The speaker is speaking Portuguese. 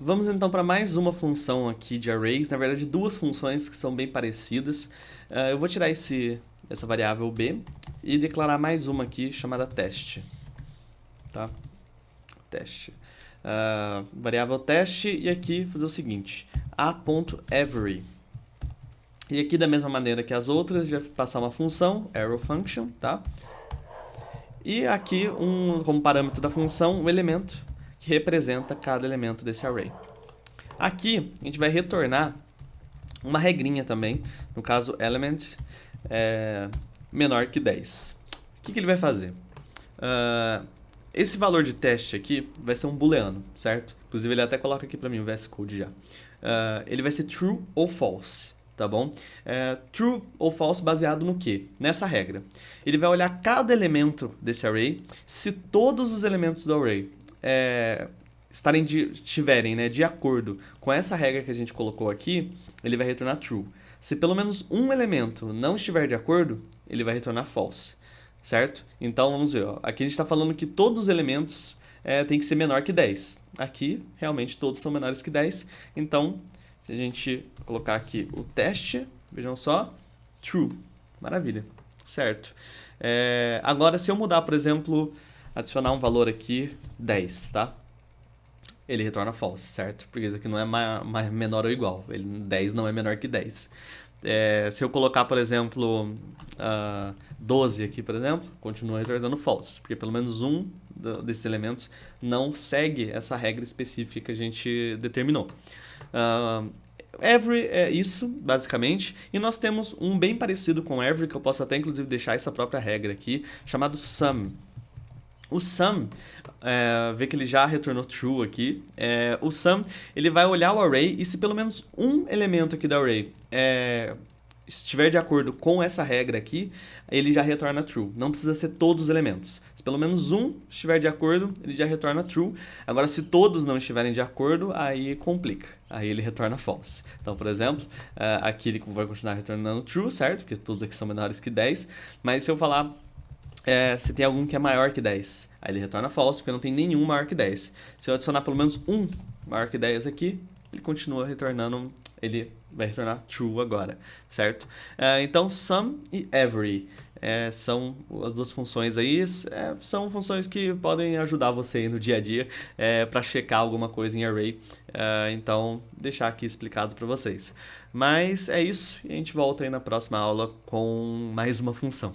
vamos então para mais uma função aqui de arrays, na verdade duas funções que são bem parecidas. Eu vou tirar essa variável b e declarar mais uma aqui chamada teste. Tá? Teste. Variável teste e aqui fazer o seguinte, a.every. E aqui da mesma maneira que as outras, vai passar uma função, arrow function, tá? E aqui, como parâmetro da função, um elemento que representa cada elemento desse array. Aqui, a gente vai retornar uma regrinha também, no caso, element menor que 10. O que ele vai fazer? Esse valor de teste aqui vai ser um booleano, certo? Inclusive, ele até coloca aqui para mim o VS Code já. Ele vai ser true ou false. Tá bom? True ou false baseado no quê? Nessa regra. Ele vai olhar cada elemento desse array, se todos os elementos do array estiverem de acordo com essa regra que a gente colocou aqui, ele vai retornar true. Se pelo menos um elemento não estiver de acordo, ele vai retornar false. Certo? Então vamos ver. Ó. Aqui a gente está falando que todos os elementos têm que ser menor que 10. Aqui, realmente, todos são menores que 10. Então, se a gente colocar aqui o teste, vejam só, true. Maravilha, certo. Agora, se eu mudar, por exemplo, adicionar um valor aqui, 10, tá? Ele retorna false, certo? Porque isso aqui não é menor ou igual. 10 não é menor que 10. Se eu colocar, por exemplo, 12 aqui, por exemplo, continua retornando false. Porque pelo menos um desses elementos não segue essa regra específica que a gente determinou. Every é isso, basicamente, e nós temos um bem parecido com every, que eu posso até inclusive deixar essa própria regra aqui, chamado sum. O sum, vê que ele já retornou true aqui, o sum ele vai olhar o array e se pelo menos um elemento aqui do array estiver de acordo com essa regra aqui, ele já retorna true. Não precisa ser todos os elementos. Se pelo menos um estiver de acordo, ele já retorna true. Agora, se todos não estiverem de acordo, aí complica. Aí ele retorna false. Então, por exemplo, aqui ele vai continuar retornando true, certo? Porque todos aqui são menores que 10. Mas se eu falar se tem algum que é maior que 10, aí ele retorna false, porque não tem nenhum maior que 10. Se eu adicionar pelo menos um maior que 10 aqui, ele continua retornando, ele vai retornar true agora, certo? Então, sum e every são as duas funções aí, são funções que podem ajudar você aí no dia a dia para checar alguma coisa em array, então deixar aqui explicado para vocês. Mas é isso, e a gente volta aí na próxima aula com mais uma função.